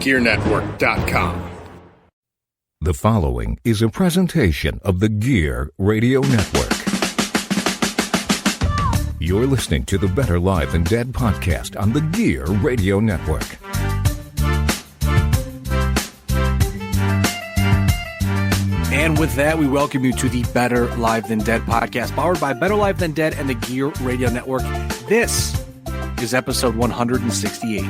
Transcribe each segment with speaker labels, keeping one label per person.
Speaker 1: GearNetwork.com.
Speaker 2: The following is a presentation of the Gear Radio Network. You're listening to the Better Live Than Dead podcast on the Gear Radio Network.
Speaker 3: And with that, we welcome you to the Better Live Than Dead podcast, powered by Better Live Than Dead and the Gear Radio Network. This is episode 168.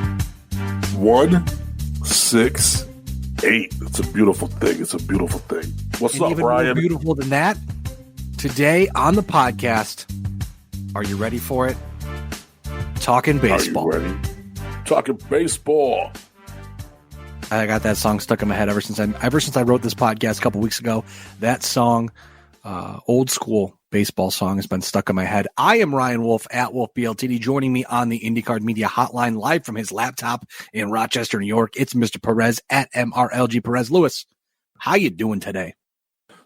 Speaker 4: 168. It's a beautiful thing. It's a beautiful thing. What's up,
Speaker 3: even
Speaker 4: Brian?
Speaker 3: More beautiful than that, today on the podcast, are you ready for it? Talking baseball.
Speaker 4: Are you ready? Talking baseball.
Speaker 3: I got that song stuck in my head ever since I wrote this podcast a couple weeks ago. That song, old school baseball song, has been stuck in my head. I am Ryan Wolfe at Wolfe BLTD. Joining me on the IndyCar Media Hotline, live from his laptop in Rochester, New York, it's Mr. Perez at MRLG Perez. Lewis, how you doing today?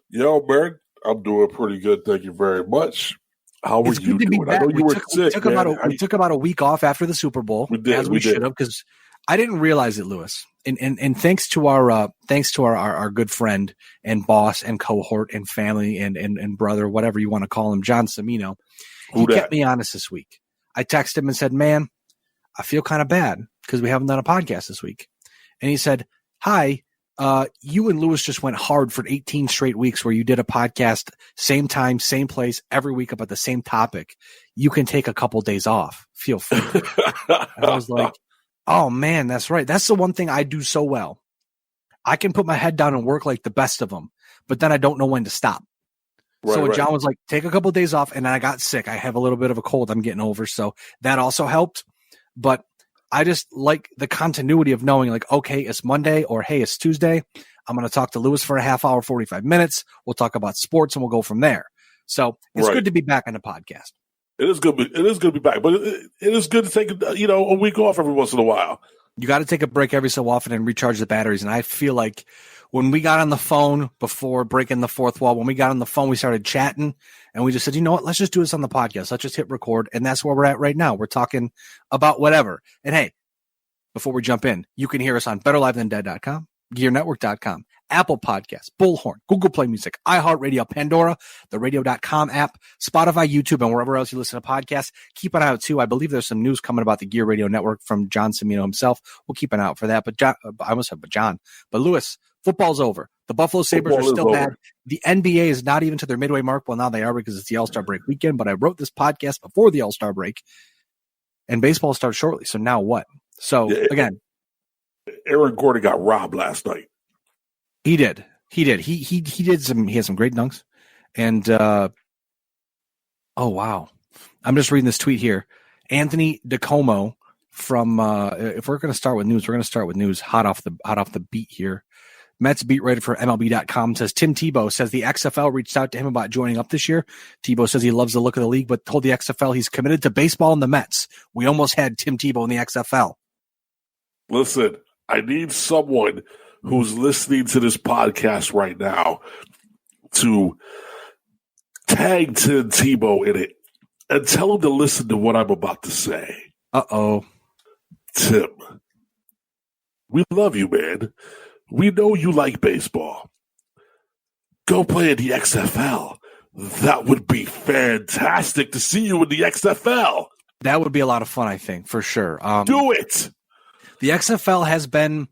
Speaker 4: Yo, man, I'm doing pretty good. Thank you very much. How are you doing? I know you were sick.
Speaker 3: We took about a week off after the Super Bowl, we should have, because I didn't realize it, Lewis. And thanks to our good friend and boss and cohort and family and brother, whatever you want to call him, John Cimino. He kept me honest this week. I texted him and said, "Man, I feel kind of bad because we haven't done a podcast this week." And he said, "Hi, you and Lewis just went hard for 18 straight weeks where you did a podcast, same time, same place, every week about the same topic. You can take a couple days off. Feel free." And I was like, oh, man, that's right. That's the one thing I do so well. I can put my head down and work like the best of them, but then I don't know when to stop. Right. John was like, take a couple of days off, and then I got sick. I have a little bit of a cold I'm getting over, so that also helped. But I just like the continuity of knowing, like, okay, it's Monday, or hey, it's Tuesday. I'm going to talk to Lewis for a half hour, 45 minutes. We'll talk about sports, and we'll go from there. So it's good to be back on the podcast.
Speaker 4: It is good to be back, but it is good to take a week off every once in a while.
Speaker 3: You got to take a break every so often and recharge the batteries. And I feel like when we got on the phone before breaking the fourth wall, when we got on the phone, we started chatting, and we just said, you know what, let's just do this on the podcast. Let's just hit record, and that's where we're at right now. We're talking about whatever. And hey, before we jump in, you can hear us on BetterLiveThanDead.com, GearNetwork.com, Apple Podcasts, Bullhorn, Google Play Music, iHeartRadio, Pandora, the Radio.com app, Spotify, YouTube, and wherever else you listen to podcasts. Keep an eye out, too. I believe there's some news coming about the Gear Radio Network from John Cimino himself. We'll keep an eye out for that. But Lewis, football's over. The Buffalo Sabres are still bad. The NBA is not even to their midway mark. Well, now they are because it's the All-Star break weekend, but I wrote this podcast before the All-Star break, and baseball starts shortly. So now what? So, again,
Speaker 4: Aaron Gordon got robbed last night.
Speaker 3: He did. He had some great dunks. And, oh, wow. I'm just reading this tweet here. Anthony DiComo from, if we're going to start with news, hot off the beat here. Mets beat writer for MLB.com says Tim Tebow says the XFL reached out to him about joining up this year. Tebow says he loves the look of the league, but told the XFL he's committed to baseball and the Mets. We almost had Tim Tebow in the XFL.
Speaker 4: Listen, I need someone who's listening to this podcast right now to tag Tim Tebow in it and tell him to listen to what I'm about to say.
Speaker 3: Uh-oh.
Speaker 4: Tim, we love you, man. We know you like baseball. Go play in the XFL. That would be fantastic to see you in the XFL.
Speaker 3: That would be a lot of fun, I think, for sure.
Speaker 4: Do it.
Speaker 3: The XFL has been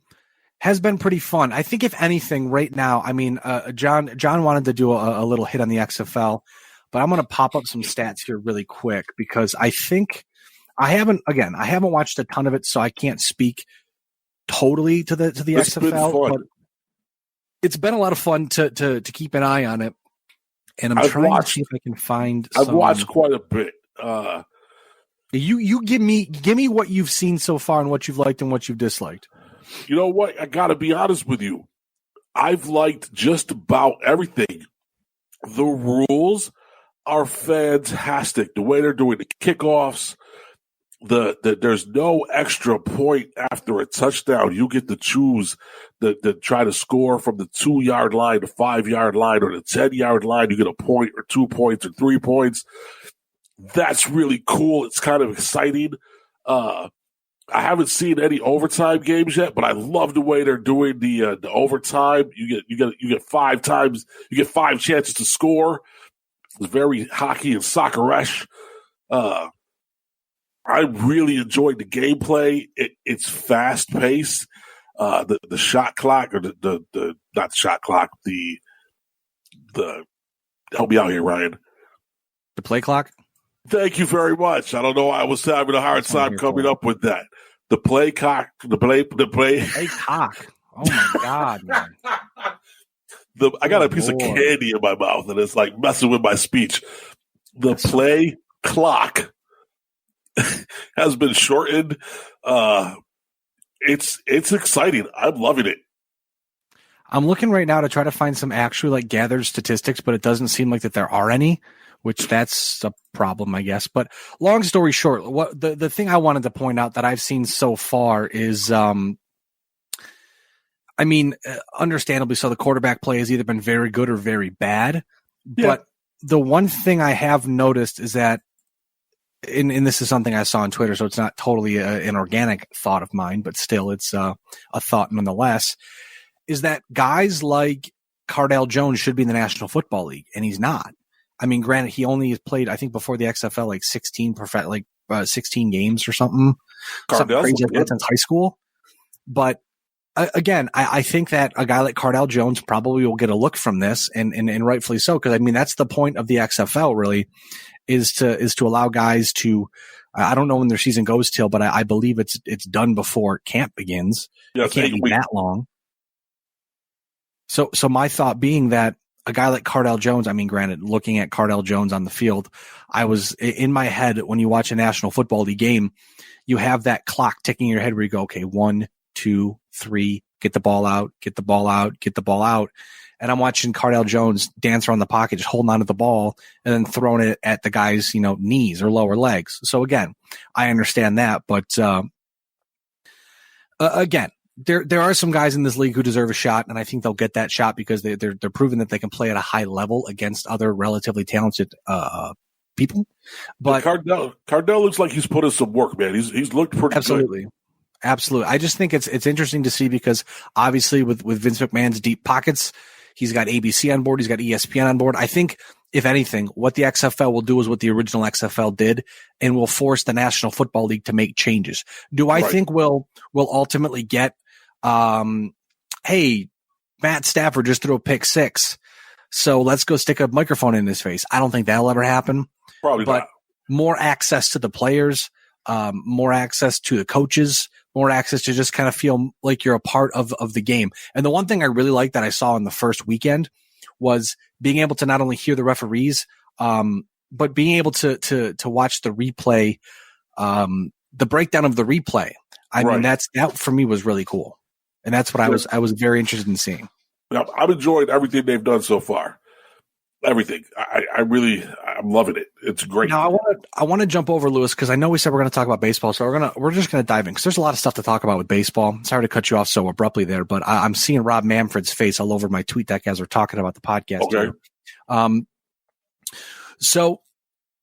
Speaker 3: pretty fun. I think if anything right now, I mean, John wanted to do a little hit on the XFL, but I'm going to pop up some stats here really quick because I think I haven't watched a ton of it, so I can't speak totally to the XFL, but it's been a lot of fun to keep an eye on it. And I'm trying to see if I can find
Speaker 4: I've watched quite a bit.
Speaker 3: You give me what you've seen so far and what you've liked and what you've disliked.
Speaker 4: You know what? I got to be honest with you. I've liked just about everything. The rules are fantastic. The way they're doing the kickoffs, there's no extra point after a touchdown. You get to choose to try to score from the 2-yard line, the 5-yard line, or the 10-yard line. You get a point or 2 points or 3 points. That's really cool. It's kind of exciting. I haven't seen any overtime games yet, but I love the way they're doing the overtime. You get 5 times, you get 5 chances to score. It's very hockey and soccer-esh. I really enjoyed the gameplay. It's fast paced. The shot clock, or the not the shot clock, the help me out here, Ryan.
Speaker 3: The play clock.
Speaker 4: Thank you very much. I don't know why I was having a hard time coming up with that. The play cock, the play
Speaker 3: cock. Oh my God, man.
Speaker 4: I got a piece of candy in my mouth and it's like messing with my speech. The play clock has been shortened. It's exciting. I'm loving it.
Speaker 3: I'm looking right now to try to find some actual like gathered statistics, but it doesn't seem like that there are any, which that's a problem, I guess. But long story short, what the thing I wanted to point out that I've seen so far is, understandably so, the quarterback play has either been very good or very bad. Yeah. But the one thing I have noticed is that, and this is something I saw on Twitter, so it's not totally an organic thought of mine, but still it's a thought nonetheless, is that guys like Cardale Jones should be in the National Football League, and he's not. I mean, granted, he only has played, I think, before the XFL, like 16 games or something. Something crazy like that since high school. But again, I think that a guy like Cardale Jones probably will get a look from this, and rightfully so, because I mean that's the point of the XFL really, is to allow guys to. I don't know when their season goes till, but I believe it's done before camp begins. Yeah, it can't be that long. So my thought being that a guy like Cardale Jones, I mean, granted, looking at Cardale Jones on the field, I was in my head when you watch a National Football League game, you have that clock ticking in your head where you go, okay, 1, 2, 3, get the ball out, get the ball out, get the ball out. And I'm watching Cardale Jones dance around the pocket, just holding onto the ball and then throwing it at the guy's, knees or lower legs. So again, I understand that, but again, there are some guys in this league who deserve a shot, and I think they'll get that shot because they're proving that they can play at a high level against other relatively talented people. But
Speaker 4: Cardale looks like he's put in some work, man. He's looked pretty
Speaker 3: absolutely
Speaker 4: good.
Speaker 3: Absolutely. I just think it's interesting to see because obviously with Vince McMahon's deep pockets, he's got ABC on board, he's got ESPN on board. I think if anything, what the XFL will do is what the original XFL did, and will force the National Football League to make changes. Do I think we'll ultimately get, hey, Matt Stafford just threw a pick 6, so let's go stick a microphone in his face? I don't think that'll ever happen.
Speaker 4: Probably
Speaker 3: but
Speaker 4: not.
Speaker 3: More access to the players, more access to the coaches, more access to just kind of feel like you're a part of the game. And the one thing I really liked that I saw in the first weekend was being able to not only hear the referees, but being able to watch the replay, the breakdown of the replay. I mean, that for me was really cool. And that's what I was very interested in seeing.
Speaker 4: I've enjoyed everything they've done so far. Everything. I'm loving it. It's great.
Speaker 3: Now I want to jump over, Lewis, because I know we said we're going to talk about baseball, so we're just going to dive in because there's a lot of stuff to talk about with baseball. Sorry to cut you off so abruptly there, but I'm seeing Rob Manfred's face all over my tweet deck as we're talking about the podcast.
Speaker 4: Okay.
Speaker 3: So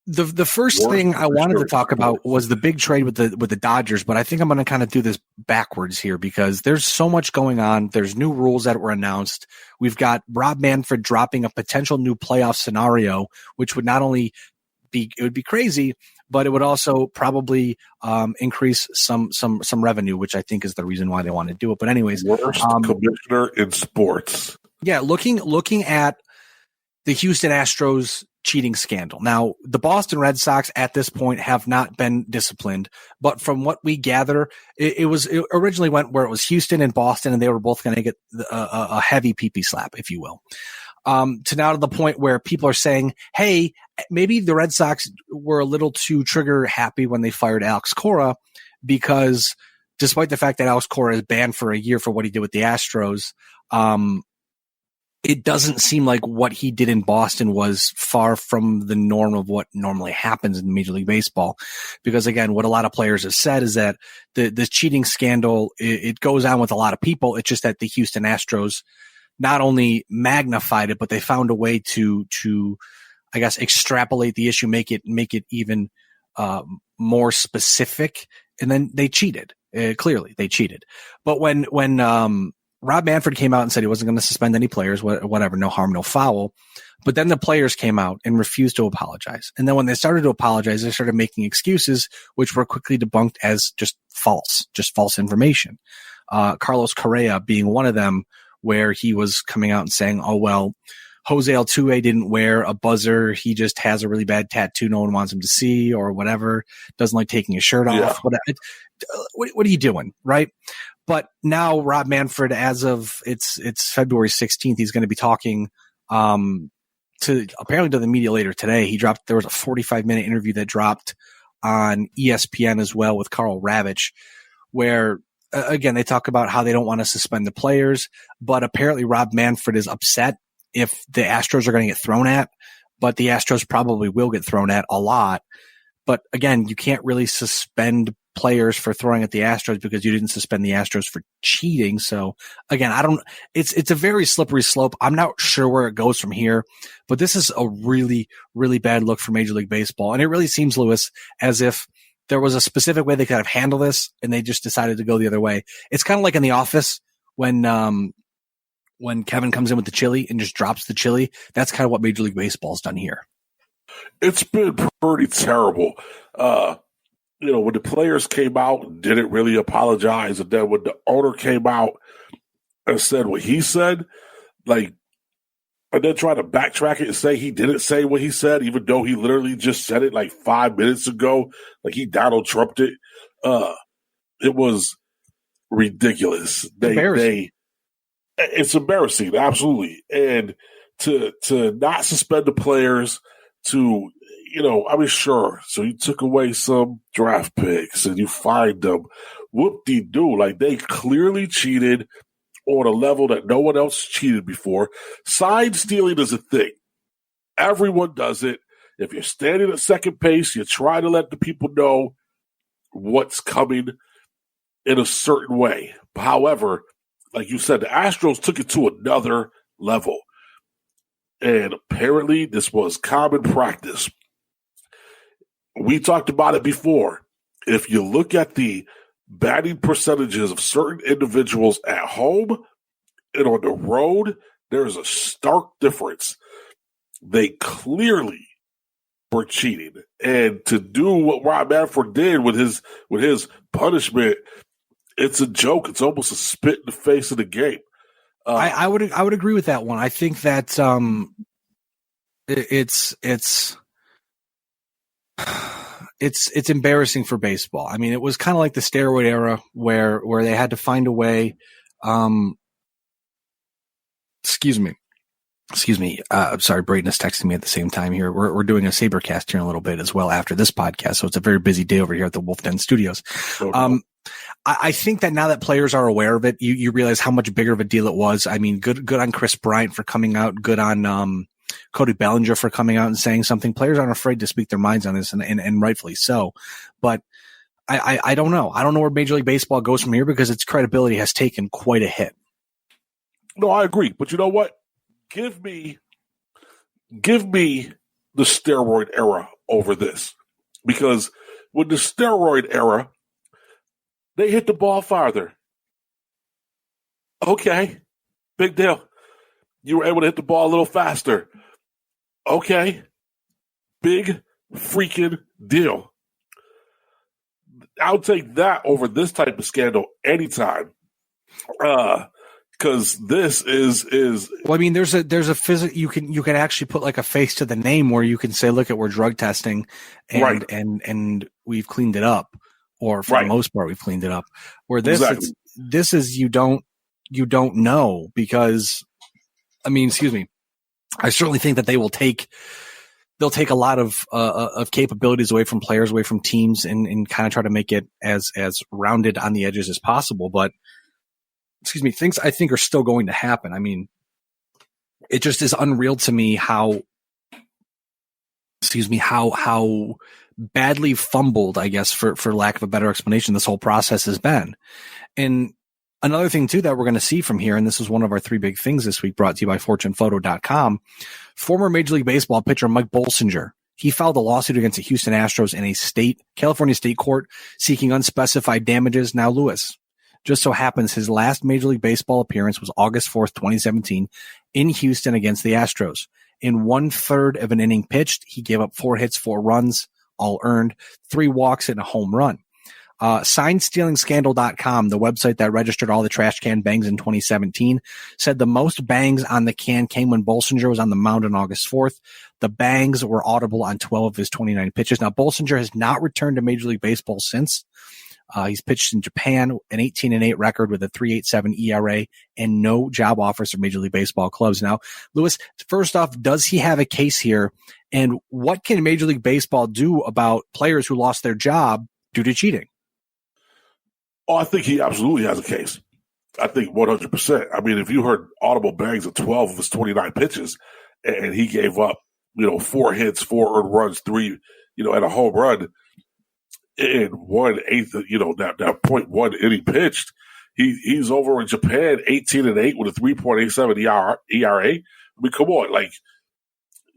Speaker 3: the first thing I wanted to talk about was the big trade with the Dodgers, but I think I'm going to kind of do this backwards here because there's so much going on. There's new rules that were announced. We've got Rob Manfred dropping a potential new playoff scenario, which would not only be crazy, but it would also probably increase some revenue, which I think is the reason why they want to do it. But anyways,
Speaker 4: worst commissioner in sports.
Speaker 3: Yeah, looking at the Houston Astros cheating scandal. Now, the Boston Red Sox at this point have not been disciplined, but from what we gather, it originally went where it was Houston and Boston, and they were both going to get a heavy pee-pee slap, if you will. To now to the point where people are saying, hey, maybe the Red Sox were a little too trigger happy when they fired Alex Cora, because despite the fact that Alex Cora is banned for a year for what he did with the Astros, it doesn't seem like what he did in Boston was far from the norm of what normally happens in Major League Baseball. Because again, what a lot of players have said is that the cheating scandal, it goes on with a lot of people. It's just that the Houston Astros not only magnified it, but they found a way to I guess, extrapolate the issue, make it even more specific and then they cheated. Clearly, they cheated. But when Rob Manfred came out and said he wasn't going to suspend any players, whatever, no harm, no foul. But then the players came out and refused to apologize. And then when they started to apologize, they started making excuses, which were quickly debunked as just false information. Carlos Correa being one of them, where he was coming out and saying, oh, well, Jose Altuve didn't wear a buzzer. He just has a really bad tattoo no one wants him to see or whatever. Doesn't like taking his shirt off. What are you doing? Right. But now Rob Manfred, as of it's February 16th, he's going to be talking apparently to the media later today. There was a 45-minute interview that dropped on ESPN as well with Carl Ravitch, where again, they talk about how they don't want to suspend the players, but apparently Rob Manfred is upset if the Astros are going to get thrown at, but the Astros probably will get thrown at a lot. But again, you can't really suspend players for throwing at the Astros because you didn't suspend the Astros for cheating. So again, it's a very slippery slope. I'm not sure where it goes from here, but this is a really, really bad look for Major League Baseball. And it really seems, Lewis, as if there was a specific way they could have handled this and they just decided to go the other way. It's kind of like in The Office when Kevin comes in with the chili and just drops the chili. That's kind of what Major League Baseball's done here.
Speaker 4: It's been pretty terrible. When the players came out and didn't really apologize, and then when the owner came out and said what he said, and then try to backtrack it and say he didn't say what he said, even though he literally just said it 5 minutes ago, like he Donald Trumped it. It was ridiculous. It's embarrassing, absolutely. And to not suspend the players, sure. So you took away some draft picks and you fined them. Whoop-de-doo. They clearly cheated on a level that no one else cheated before. Sign stealing is a thing. Everyone does it. If you're standing at second base, you try to let the people know what's coming in a certain way. However, like you said, the Astros took it to another level. And apparently this was common practice. We talked about it before. If you look at the batting percentages of certain individuals at home and on the road, there's a stark difference. They clearly were cheating. And to do what Rob Manfred did with his punishment, it's a joke. It's almost a spit in the face of the game.
Speaker 3: I would agree with that one. I think that it's embarrassing for baseball. I mean, it was kind of like the steroid era where they had to find a way. Excuse me. I'm sorry, Braden is texting me at the same time here. We're doing a Sabercast here in a little bit as well after this podcast, so it's a very busy day over here at the Wolf Den Studios. Okay. I think that now that players are aware of it, you realize how much bigger of a deal it was. I mean, good on Chris Bryant for coming out, good on Cody Bellinger for coming out and saying something. Players aren't afraid to speak their minds on this, and rightfully so. But I don't know. I don't know where Major League Baseball goes from here because its credibility has taken quite a hit.
Speaker 4: No, I agree. But you know what? Give me the steroid era over this. Because with the steroid era, they hit the ball farther. Okay, big deal. You were able to hit the ball a little faster. Okay, big freaking deal. I'll take that over this type of scandal anytime. Because this is.
Speaker 3: Well, I mean, there's a physical. You can actually put like a face to the name where you can say, "Look, we're drug testing, and
Speaker 4: right.
Speaker 3: and we've cleaned it up." Or for the most part, we've cleaned it up. Where this is you don't know because, I mean, excuse me. I certainly think that they'll take a lot of capabilities away from players, away from teams, and kind of try to make it as rounded on the edges as possible. But excuse me, things I think are still going to happen. I mean, it just is unreal to me how badly fumbled, I guess, for lack of a better explanation, this whole process has been. And another thing, too, that we're going to see from here, and this is one of our three big things this week brought to you by FortunePhoto.com, former Major League Baseball pitcher Mike Bolsinger. he filed a lawsuit against the Houston Astros in a California state court seeking unspecified damages. Now, Lewis, just so happens his last Major League Baseball appearance was August 4th, 2017 in Houston against the Astros. In 1/3 of an inning pitched, he gave up 4 hits, 4 runs, all earned, 3 walks and a home run. SignStealingScandal.com, the website that registered all the trash can bangs in 2017, said the most bangs on the can came when Bolsinger was on the mound on August 4th. The bangs were audible on 12 of his 29 pitches. Now, Bolsinger has not returned to Major League Baseball since. He's pitched in Japan, an 18-8 record with a 3.87 ERA and no job offers from Major League Baseball clubs. Now, Lewis, first off, does he have a case here? And what can Major League Baseball do about players who lost their job due to cheating?
Speaker 4: Oh, I think he absolutely has a case. I think 100%. I mean, if you heard audible bangs of 12 of his 29 pitches and he gave up, 4 hits, 4 earned runs, 3, and a home run in 1/8, that 0.1 inning pitched, he's over in Japan 18-8 with a 3.87 ERA. I mean, come on,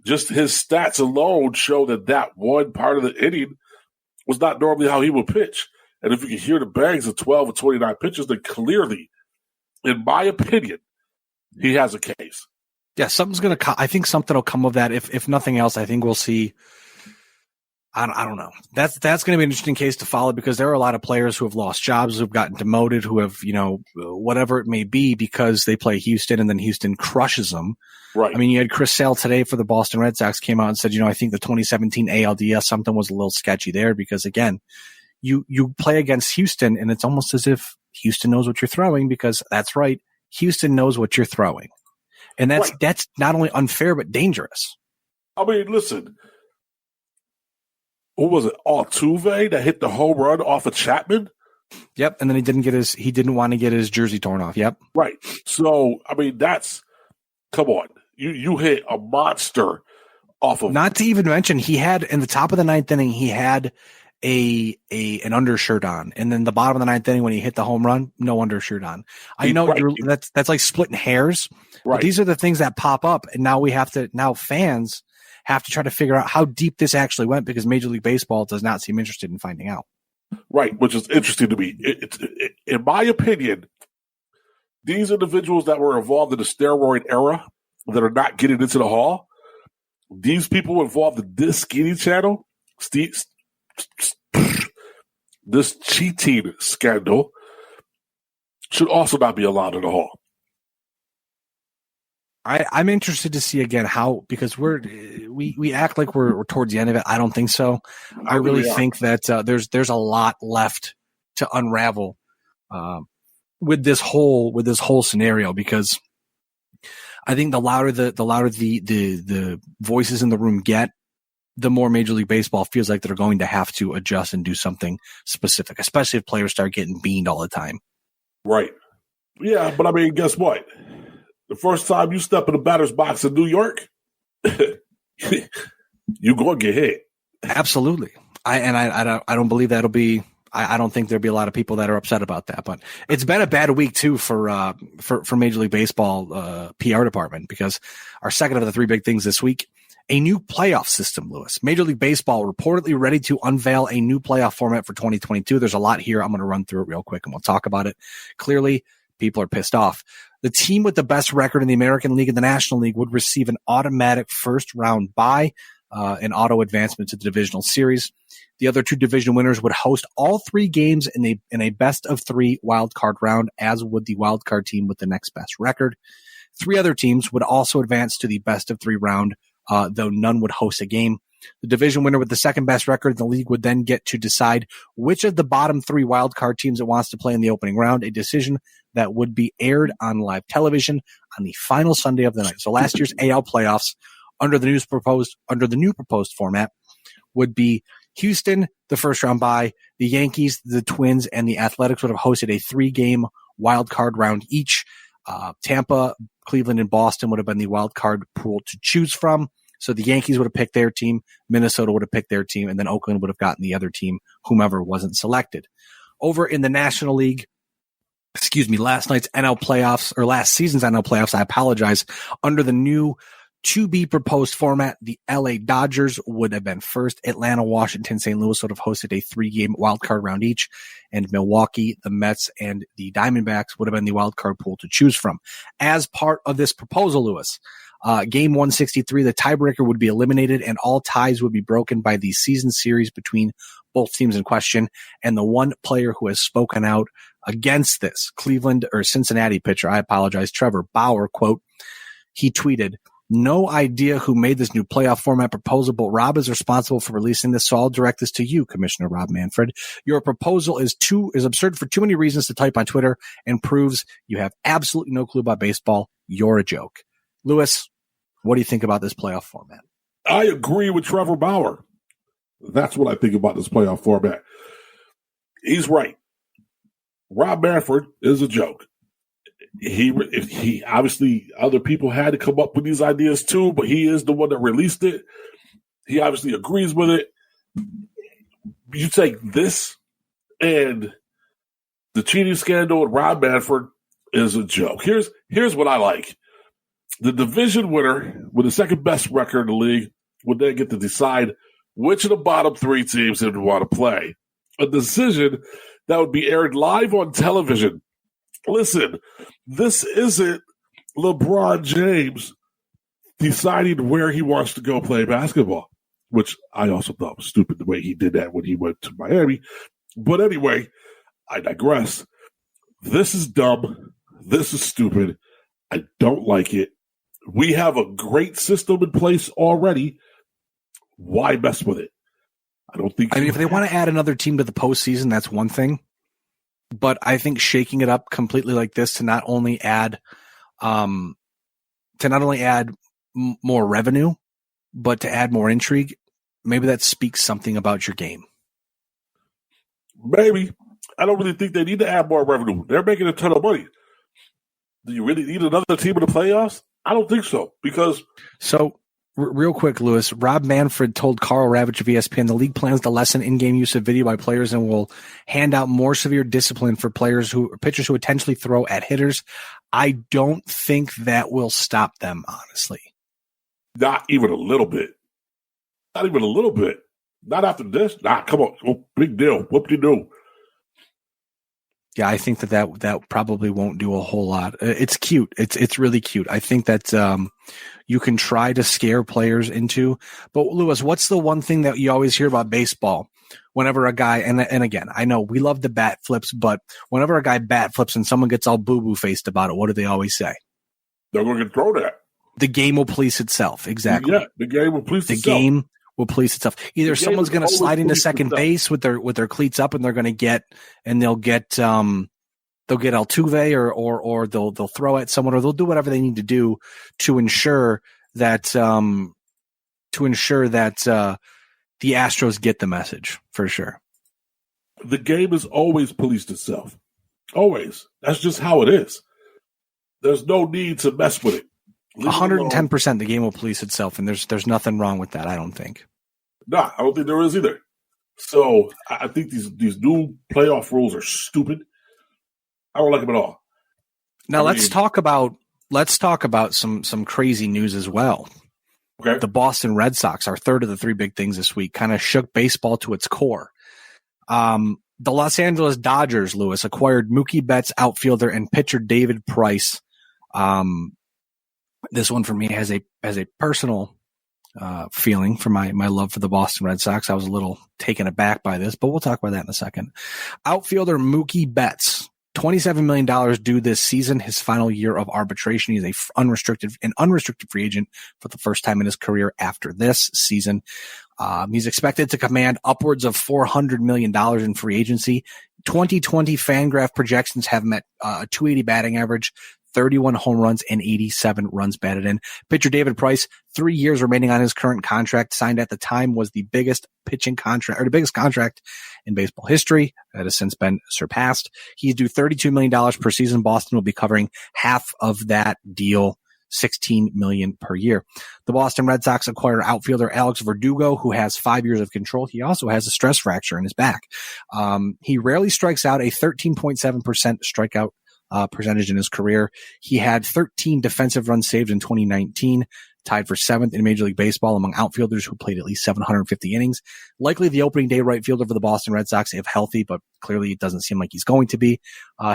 Speaker 4: just his stats alone show that one part of the inning was not normally how he would pitch. And if you can hear the bangs of 12 and 29 pitches, then clearly, in my opinion, he has a case.
Speaker 3: Yeah, I think something will come of that. If nothing else, I think we'll see. I don't know. That's going to be an interesting case to follow because there are a lot of players who have lost jobs, who've gotten demoted, who have, whatever it may be because they play Houston and then Houston crushes them.
Speaker 4: Right.
Speaker 3: I mean, you had Chris Sale today for the Boston Red Sox came out and said, I think the 2017 ALDS, something was a little sketchy there because again, you play against Houston and it's almost as if Houston knows what you're throwing because that's right. Houston knows what you're throwing. And that's not only unfair, but dangerous.
Speaker 4: I mean, listen, what was it? Altuve that hit the home run off of Chapman?
Speaker 3: Yep. And then he didn't want to get his jersey torn off. Yep.
Speaker 4: Right. So, I mean, come on. You hit a monster off of.
Speaker 3: Not to even mention he had in the top of the 9th inning, he had an undershirt on, and then the bottom of the 9th inning when he hit the home run, no undershirt on. I know that's like splitting hairs. Right. But these are the things that pop up, and now fans have to try to figure out how deep this actually went because Major League Baseball does not seem interested in finding out.
Speaker 4: Right, which is interesting to me. In my opinion, these individuals that were involved in the steroid era that are not getting into the hall, these people involved in this skinny channel, this cheating scandal should also not be allowed in the hall.
Speaker 3: I'm interested to see again how, because we act like we're towards the end of it. I don't think so. I really think that there's a lot left to unravel with this whole scenario, because I think the louder the voices in the room get, the more Major League Baseball feels like they're going to have to adjust and do something specific, especially if players start getting beaned all the time.
Speaker 4: Right. Yeah, but I mean, guess what? The first time you step in the batter's box in New York, you're going to get hit.
Speaker 3: Absolutely. I don't believe that'll be. I don't think there'll be a lot of people that are upset about that. But it's been a bad week too for Major League Baseball PR department, because our second of the 3 big things this week, a new playoff system, Lewis. Major League Baseball reportedly ready to unveil a new playoff format for 2022. There's a lot here. I'm going to run through it real quick and we'll talk about it. Clearly, people are pissed off. The team with the best record in the American League and the National League would receive an automatic first-round bye, an auto advancement to the divisional series. The other 2 division winners would host all 3 games in a best-of-3 wild card round, as would the wild card team with the next best record. 3 other teams would also advance to the best-of-3 round, though none would host a game. The division winner with the second best record in the league would then get to decide which of the bottom 3 wildcard teams it wants to play in the opening round, a decision that would be aired on live television on the final Sunday of the night. So last year's AL playoffs under the new proposed format would be Houston, the first round bye, the Yankees, the Twins, and the Athletics would have hosted a 3-game wild card round each. Tampa, Cleveland, and Boston would have been the wild card pool to choose from. So the Yankees would have picked their team, Minnesota would have picked their team, and then Oakland would have gotten the other team, whomever wasn't selected. Over in the National League, last season's NL playoffs, I apologize, under the new to be proposed format, the LA Dodgers would have been first. Atlanta, Washington, St. Louis would have hosted a 3-game wildcard round each, and Milwaukee, the Mets, and the Diamondbacks would have been the wildcard pool to choose from. As part of this proposal, Lewis, game 163, the tiebreaker would be eliminated, and all ties would be broken by the season series between both teams in question. And the one player who has spoken out against this, Cincinnati pitcher, I apologize, Trevor Bauer, quote, he tweeted, "No idea who made this new playoff format proposal, but Rob is responsible for releasing this, so I'll direct this to you, Commissioner Rob Manfred. Your proposal is absurd for too many reasons to type on Twitter and proves you have absolutely no clue about baseball. You're a joke." Lewis, what do you think about this playoff format?
Speaker 4: I agree with Trevor Bauer. That's what I think about this playoff format. He's right. Rob Manfred is a joke. He obviously, other people had to come up with these ideas too, but he is the one that released it. He obviously agrees with it. You take this and the cheating scandal with Rob Manfred is a joke. Here's what I like. The division winner with the second best record in the league would then get to decide which of the bottom 3 teams they would want to play. A decision that would be aired live on television. Listen, this isn't LeBron James deciding where he wants to go play basketball, which I also thought was stupid the way he did that when he went to Miami. But anyway, I digress. This is dumb. This is stupid. I don't like it. We have a great system in place already. Why mess with it? I don't think.
Speaker 3: I mean, if they want to add another team to the postseason, that's one thing. But I think shaking it up completely like this to not only add more revenue, but to add more intrigue, maybe that speaks something about your game.
Speaker 4: Maybe. I don't really think they need to add more revenue. They're making a ton of money. Do you really need another team in the playoffs? I don't think so.
Speaker 3: Real quick, Lewis, Rob Manfred told Carl Ravitch of ESPN the league plans to lessen in-game use of video by players and will hand out more severe discipline for pitchers who intentionally throw at hitters. I don't think that will stop them, honestly.
Speaker 4: Not even a little bit. Not even a little bit. Not after this. Nah, come on. Oh, big deal. Whoop-de-doo.
Speaker 3: Yeah, I think that probably won't do a whole lot. It's cute. It's really cute. I think that you can try to scare players into. But Lewis, what's the one thing that you always hear about baseball? Whenever a guy, and again, I know we love the bat flips, but whenever a guy bat flips and someone gets all boo-boo faced about it, what do they always say?
Speaker 4: They're going to throw that.
Speaker 3: The game will police itself. Exactly.
Speaker 4: Yeah, the game will police itself.
Speaker 3: The game will police itself. Either someone's going to slide into second base with their cleats up, and they'll get Altuve or they'll throw at someone, or they'll do whatever they need to do to ensure that the Astros get the message for sure.
Speaker 4: The game has always policed itself. Always. That's just how it is. There's no need to mess with it.
Speaker 3: 110% the game will police itself, and there's nothing wrong with that, I don't think.
Speaker 4: Nah, I don't think there is either. So I think these new playoff rules are stupid. I don't like them at all.
Speaker 3: Now let's talk about some crazy news as well.
Speaker 4: Okay.
Speaker 3: The Boston Red Sox, our third of the 3 big things this week, kind of shook baseball to its core. The Los Angeles Dodgers, Lewis, acquired Mookie Betts, outfielder, and pitcher David Price. This one for me has a personal feeling for my love for the Boston Red Sox. I was a little taken aback by this, but we'll talk about that in a second. Outfielder Mookie Betts, $27 million due this season, his final year of arbitration. He's an unrestricted free agent for the first time in his career after this season. He's expected to command upwards of $400 million in free agency. 2020 Fangraph projections have met a 280 batting average, 31 home runs, and 87 runs batted in. Pitcher David Price, 3 years remaining on his current contract, signed at the time, was the biggest pitching contract, or the biggest contract in baseball history. That has since been surpassed. He's due $32 million per season. Boston will be covering half of that deal, $16 million per year. The Boston Red Sox acquire outfielder Alex Verdugo, who has 5 years of control. He also has a stress fracture in his back. He rarely strikes out, a 13.7% strikeout percentage in his career. He had 13 defensive runs saved in 2019. tied for 7th in Major League Baseball among outfielders who played at least 750 innings. Likely the opening day right fielder for the Boston Red Sox if healthy, but clearly it doesn't seem like he's going to be.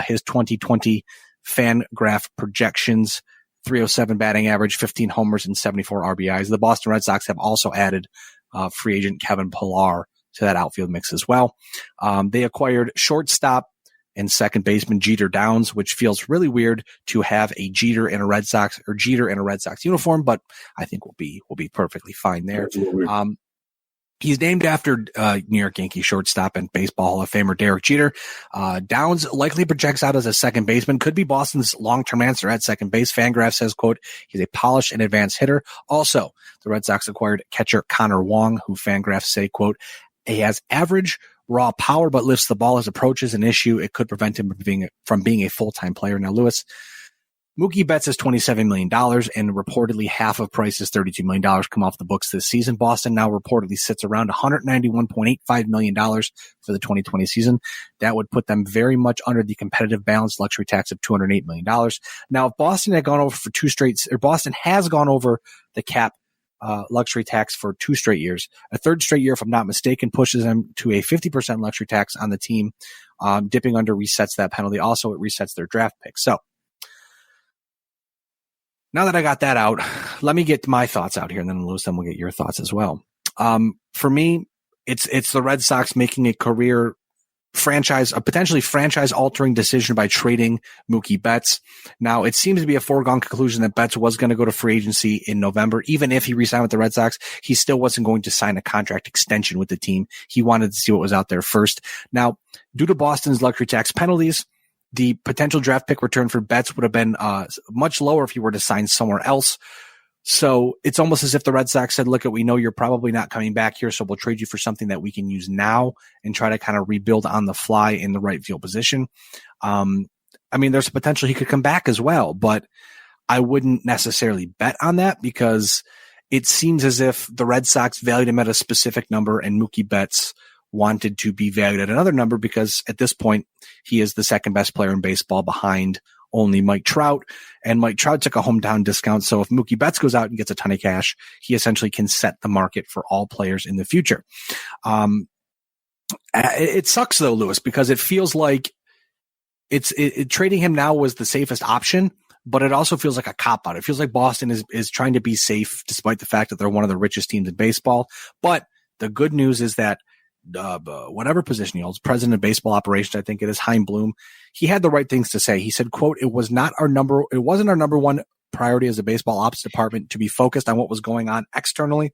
Speaker 3: His 2020 FanGraph projections, 307 batting average, 15 homers, and 74 RBIs. The Boston Red Sox have also added free agent Kevin Pillar to that outfield mix as well. They acquired shortstop and second baseman Jeter Downs, which feels really weird to have a Jeter in a Red Sox uniform, but I think we'll be perfectly fine there. He's named after New York Yankees shortstop and Baseball Hall of Famer Derek Jeter. Downs likely projects out as a second baseman, could be Boston's long-term answer at second base. FanGraph says, quote, he's a polished and advanced hitter. Also, the Red Sox acquired catcher Connor Wong, who FanGraph say, quote, he has average raw power, but lifts the ball. His approach is an issue. It could prevent him from being a full-time player. Now, Lewis, Mookie Betts is $27 million, and reportedly half of Price's $32 million come off the books this season. Boston now reportedly sits around $191.85 million for the 2020 season. That would put them very much under the competitive balanced luxury tax of $208 million. Now, if Boston had gone over for Boston has gone over the cap luxury tax for 2 straight years. A third straight year, if I'm not mistaken, pushes them to a 50% luxury tax on the team. Dipping under resets that penalty. Also, it resets their draft pick. So, now that I got that out, let me get my thoughts out here, and then Lewis, then we'll get your thoughts as well. For me, it's the Red Sox making a potentially franchise-altering decision by trading Mookie Betts. Now, it seems to be a foregone conclusion that Betts was going to go to free agency in November. Even if he re-signed with the Red Sox, he still wasn't going to sign a contract extension with the team. He wanted to see what was out there first. Now, due to Boston's luxury tax penalties, the potential draft pick return for Betts would have been much lower if he were to sign somewhere else. So it's almost as if the Red Sox said, look, we know you're probably not coming back here, so we'll trade you for something that we can use now and try to kind of rebuild on the fly in the right field position. There's a potential he could come back as well, but I wouldn't necessarily bet on that because it seems as if the Red Sox valued him at a specific number and Mookie Betts wanted to be valued at another number because at this point he is the second best player in baseball behind only Mike Trout, and Mike Trout took a hometown discount. So if Mookie Betts goes out and gets a ton of cash, he essentially can set the market for all players in the future. It sucks though, Lewis, because it feels like trading him now was the safest option, but it also feels like a cop out. It feels like Boston is trying to be safe despite the fact that they're one of the richest teams in baseball. But the good news is that whatever position he holds, president of baseball operations, I think it is, Chaim Bloom, he had the right things to say. He said, quote, it wasn't our number one priority as a baseball ops department to be focused on what was going on externally.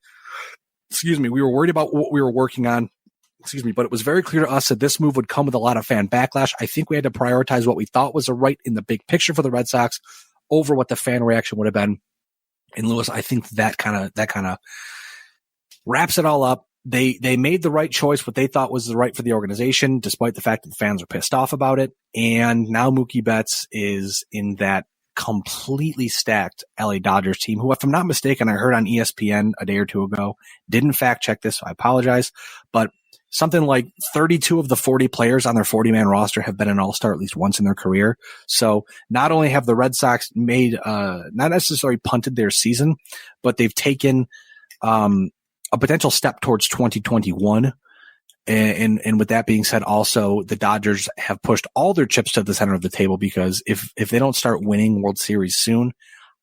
Speaker 3: We were worried about what we were working on. But it was very clear to us that this move would come with a lot of fan backlash. I think we had to prioritize what we thought was right in the big picture for the Red Sox over what the fan reaction would have been. And Lewis, I think that kind of wraps it all up. They made the right choice, what they thought was the right for the organization, despite the fact that the fans are pissed off about it. And now Mookie Betts is in that completely stacked LA Dodgers team, who, if I'm not mistaken, I heard on ESPN a day or two ago, didn't fact check this, so I apologize, but something like 32 of the 40 players on their 40-man roster have been an all-star at least once in their career. So not only have the Red Sox made, not necessarily punted their season, but they've taken, a potential step towards 2021. And with that being said, also the Dodgers have pushed all their chips to the center of the table because if they don't start winning World Series soon,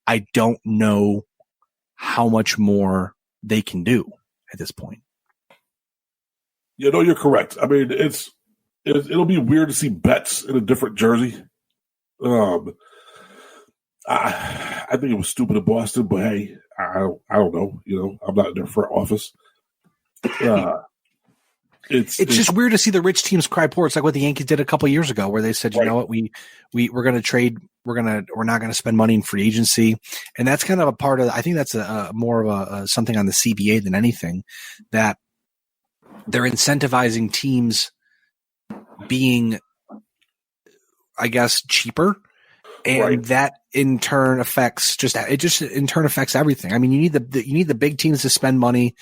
Speaker 3: I don't know how much more they can do at this point.
Speaker 4: Yeah, no, you're correct. I mean, it'll be weird to see Betts in a different jersey. I think it was stupid in Boston, but hey, I don't know. I'm not in their front office. It's
Speaker 3: just weird to see the rich teams cry poor. It's like what the Yankees did a couple of years ago, where they said, you know what, we're going to trade. We're not going to spend money in free agency, and that's kind of a part of. I think that's more of a something on the CBA than anything, that they're incentivizing teams being, I guess, cheaper. And that in turn affects everything. I mean, you need the big teams to spend money,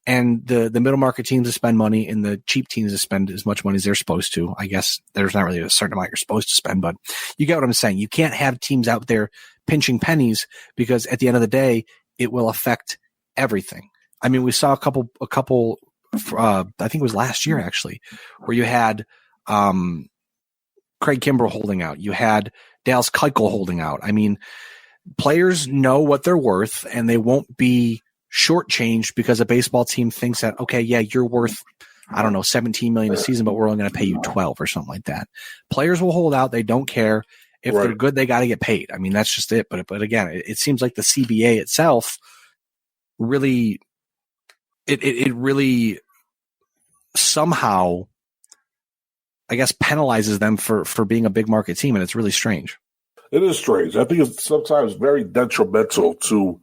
Speaker 3: and the middle market teams to spend money, and the cheap teams to spend as much money as they're supposed to. I guess there's not really a certain amount you're supposed to spend, but you get what I'm saying. You can't have teams out there pinching pennies because at the end of the day, it will affect everything. I mean, we saw a couple, I think it was last year actually, where you had Craig Kimbrell holding out. You had Dallas Keuchel holding out. I mean, players know what they're worth, and they won't be shortchanged because a baseball team thinks that, okay, yeah, you're worth, I don't know, $17 million a season, but we're only going to pay you 12 or something like that. Players will hold out. They don't care. If they're good, they got to get paid. I mean, that's just it. But again, it seems like the CBA itself really, it really somehow, I guess, penalizes them for being a big market team, and it's really strange.
Speaker 4: It is strange. I think it's sometimes very detrimental to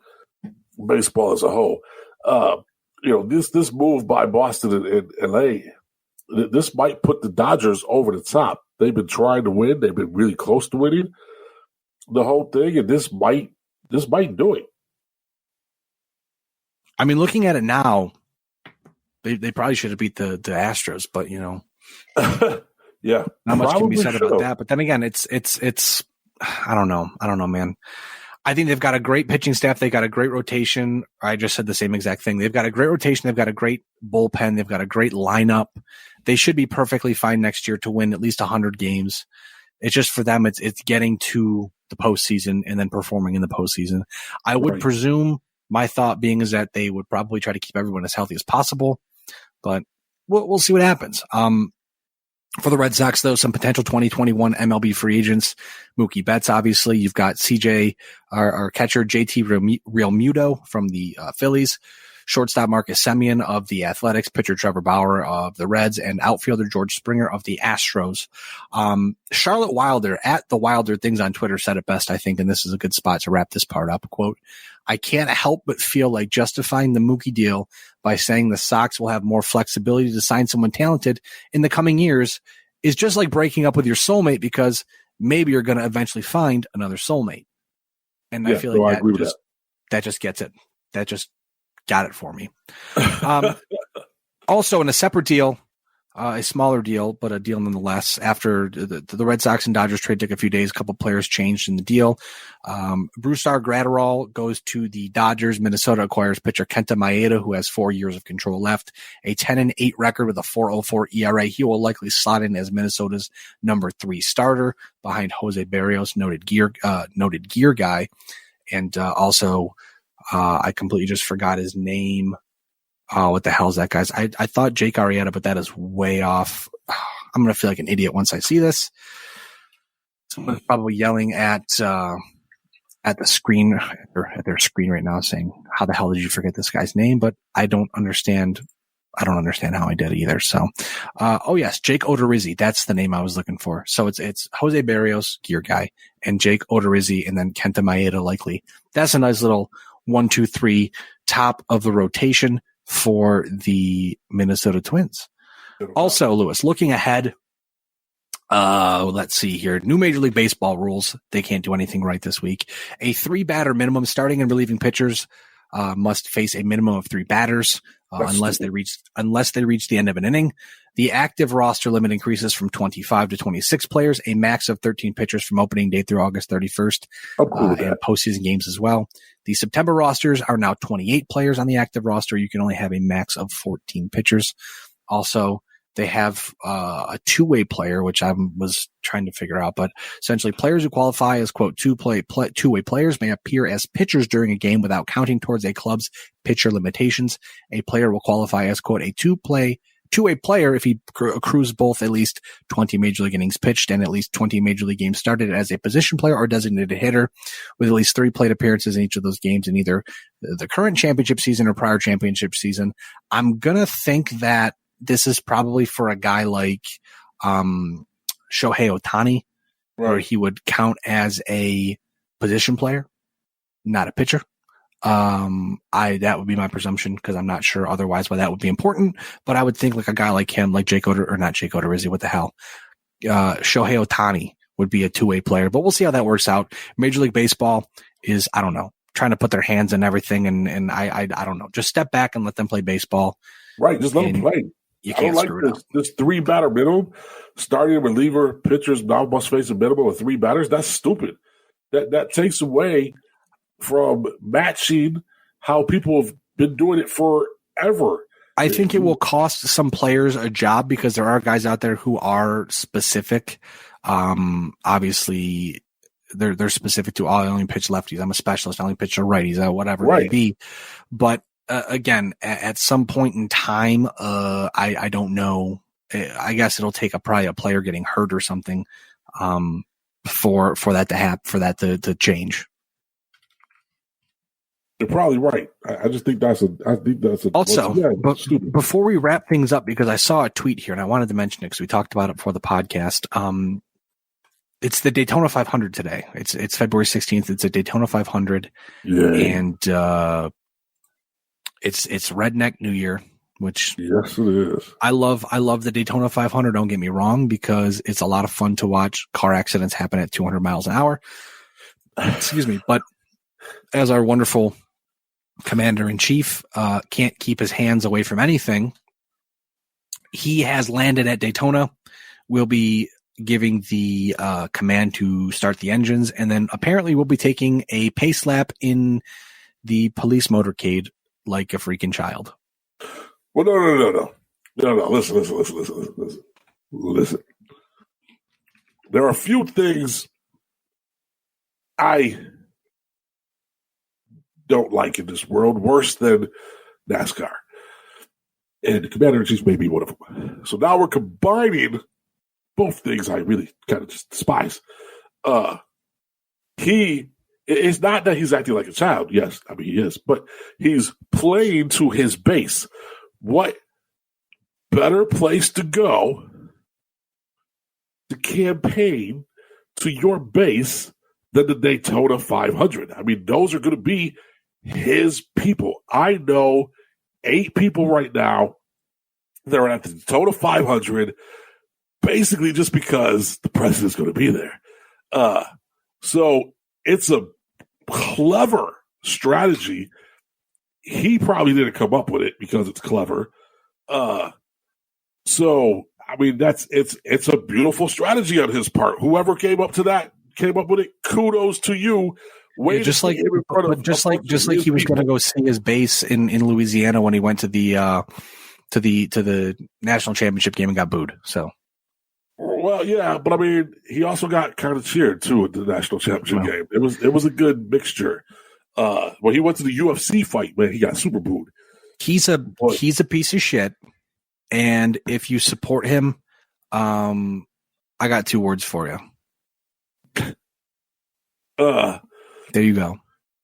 Speaker 4: baseball as a whole. This move by Boston and LA, this might put the Dodgers over the top. They've been trying to win. They've been really close to winning the whole thing, and this might do it.
Speaker 3: I mean, looking at it now, they probably should have beat the Astros, but
Speaker 4: yeah,
Speaker 3: not much can be said about that. But then again, it's I don't know, man. I think they've got a great pitching staff. They got a great rotation. I just said the same exact thing. They've got a great rotation. They've got a great bullpen. They've got a great lineup. They should be perfectly fine next year to win at least 100 games. It's just for them, it's getting to the postseason and then performing in the postseason. I would presume, my thought being is that they would probably try to keep everyone as healthy as possible, but we'll see what happens. For the Red Sox, though, some potential 2021 MLB free agents. Mookie Betts, obviously. You've got CJ, our catcher, JT Realmuto from the Phillies. Shortstop Marcus Semien of the Athletics. Pitcher Trevor Bauer of the Reds. And outfielder George Springer of the Astros. Charlotte Wilder, at the Wilder Things on Twitter, said it best, I think, and this is a good spot to wrap this part up. Quote, "I can't help but feel like justifying the Mookie deal by saying the Sox will have more flexibility to sign someone talented in the coming years is just like breaking up with your soulmate because maybe you're going to eventually find another soulmate." And I feel like that just gets it. That just got it for me. Also, in a separate deal, a smaller deal, but a deal nonetheless. After the Red Sox and Dodgers trade took a few days, a couple players changed in the deal. Brusar Graterol goes to the Dodgers. Minnesota acquires pitcher Kenta Maeda, who has 4 years of control left, a 10-8 record with a 4.04 ERA. He will likely slot in as Minnesota's number 3 starter behind Jose Barrios, noted gear guy, and also I completely just forgot his name. Oh, what the hell is that, guys? I thought Jake Arrieta, but that is way off. I'm going to feel like an idiot once I see this. Someone's probably yelling at the screen, or at their screen right now, saying, "How the hell did you forget this guy's name?" But I don't understand. I don't understand how I did either. So, yes, Jake Odorizzi. That's the name I was looking for. So it's Jose Barrios, gear guy, and Jake Odorizzi, and then Kenta Maeda likely. That's a nice little 1, 2, 3 top of the rotation for the Minnesota Twins. Also, Lewis, looking ahead, let's see here. New Major League Baseball rules. They can't do anything right this week. A 3-batter minimum. Starting and relieving pitchers must face a minimum of 3 batters unless they reach the end of an inning. The active roster limit increases from 25 to 26 players, a max of 13 pitchers from opening day through August 31st, and postseason games as well. The September rosters are now 28 players on the active roster. You can only have a max of 14 pitchers. Also, they have a two-way player, which I was trying to figure out, but essentially players who qualify as, quote, two-way players may appear as pitchers during a game without counting towards a club's pitcher limitations. A player will qualify as, quote, a two-way player if he accrues both at least 20 major league innings pitched and at least 20 major league games started as a position player or designated hitter with at least 3 plate appearances in each of those games in either the current championship season or prior championship season. I'm going to think that this is probably for a guy like Shohei Ohtani, where he would count as a position player, not a pitcher. That would be my presumption because I'm not sure otherwise why that would be important, but I would think like a guy like him, like Shohei Ohtani would be a two-way player, but we'll see how that works out. Major League Baseball is, I don't know, trying to put their hands in everything. And I don't know, just step back and let them play baseball.
Speaker 4: Right. Just let them play.
Speaker 3: You can't screw it up.
Speaker 4: This 3-batter minimum, starting reliever pitchers now must face a minimum of 3 batters. That's stupid. That takes away from matching how people have been doing it forever.
Speaker 3: I think it will cost some players a job because there are guys out there who are specific. Obviously, they're specific to, I only pitch lefties. I'm a specialist. I only pitch to righties, whatever it may be. But again, at some point in time, I don't know. I guess it'll take probably a player getting hurt or something for that to happen, for that to change.
Speaker 4: You're probably right. I just think that's a.
Speaker 3: Also, before we wrap things up, because I saw a tweet here and I wanted to mention it because we talked about it before the podcast. It's the Daytona 500 today. It's February 16th. It's a Daytona 500, and it's Redneck New Year, which
Speaker 4: yes, it is.
Speaker 3: I love the Daytona 500. Don't get me wrong, because it's a lot of fun to watch car accidents happen at 200 miles an hour. Excuse me, but as our wonderful commander-in-chief can't keep his hands away from anything, he has landed at Daytona. We'll be giving the command to start the engines, and then apparently we'll be taking a pace lap in the police motorcade like a freaking child.
Speaker 4: Well, no. Listen. There are a few things I don't like in this world worse than NASCAR. And the commander-in-chief may be one of them. So now we're combining both things I really kind of just despise. It's not that he's acting like a child. Yes, I mean, he is. But he's playing to his base. What better place to go to campaign to your base than the Daytona 500? I mean, those are going to be his people. I know 8 people right now that are at the Daytona 500 basically just because the president's going to be there. So it's a clever strategy. He probably didn't come up with it because it's clever. So I mean, it's a beautiful strategy on his part. Whoever came up with it. Kudos to you.
Speaker 3: Just like he was going to go see his base in Louisiana when he went to the national championship game and got booed. So,
Speaker 4: well, yeah, but I mean, he also got kind of cheered too at the national championship game. It was a good mixture. When he went to the UFC fight, man, he got super booed.
Speaker 3: He's a piece of shit, and if you support him, I got 2 words for you. There you go.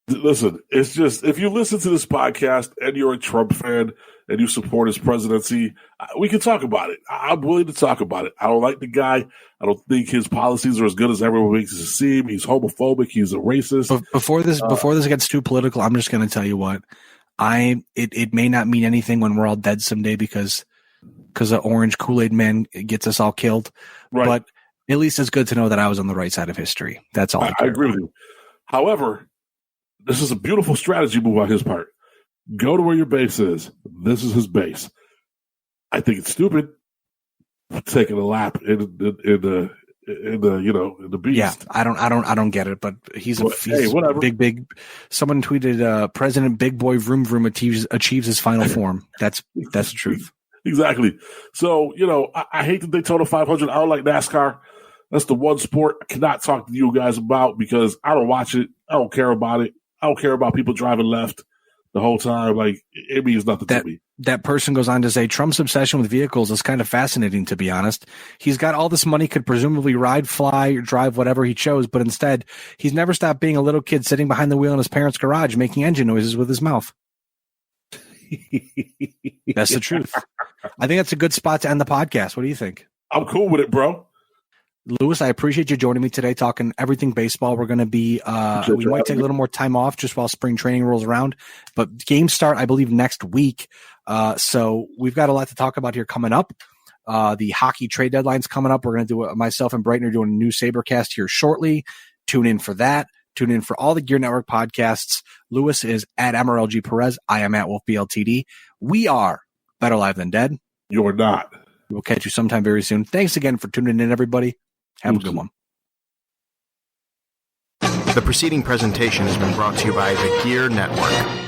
Speaker 4: Listen, it's just, if you listen to this podcast and you're a Trump fan and you support his presidency, we can talk about it. I'm willing to talk about it. I don't like the guy. I don't think his policies are as good as everyone makes it seem. He's homophobic. He's a racist.
Speaker 3: Before this gets too political, I'm just going to tell you what. It may not mean anything when we're all dead someday because the orange Kool-Aid man gets us all killed. Right. But at least it's good to know that I was on the right side of history. That's all. I
Speaker 4: agree with you. However, this is a beautiful strategy move on his part. Go to where your base is. This is his base. I think it's stupid taking a lap in the beast.
Speaker 3: Yeah, I don't get it. But he's whatever. Big. Someone tweeted, President Big Boy Vroom Vroom achieves his final form. That's the truth.
Speaker 4: Exactly. So I hate the Daytona 500. I don't like NASCAR. That's the one sport I cannot talk to you guys about because I don't watch it. I don't care about it. I don't care about people driving left the whole time. Like, it means nothing to me.
Speaker 3: That person goes on to say, Trump's obsession with vehicles is kind of fascinating, to be honest. He's got all this money, could presumably ride, fly, or drive whatever he chose, but instead, he's never stopped being a little kid sitting behind the wheel in his parents' garage making engine noises with his mouth. That's the truth. I think that's a good spot to end the podcast. What do you think?
Speaker 4: I'm cool with it, bro.
Speaker 3: Lewis, I appreciate you joining me today, talking everything baseball. We're going to be, we might take a little more time off just while spring training rolls around, but games start, I believe, next week. So we've got a lot to talk about here coming up. The hockey trade deadline's coming up. We're going to do myself and Brighton are doing a new Sabercast here shortly. Tune in for that. Tune in for all the Gear Network podcasts. Lewis is at MRLG Perez. I am at Wolfe BLTD. We are Better Live Than Dead.
Speaker 4: You're not.
Speaker 3: We'll catch you sometime very soon. Thanks again for tuning in, everybody. Have a good one.
Speaker 1: The preceding presentation has been brought to you by the Gear Network.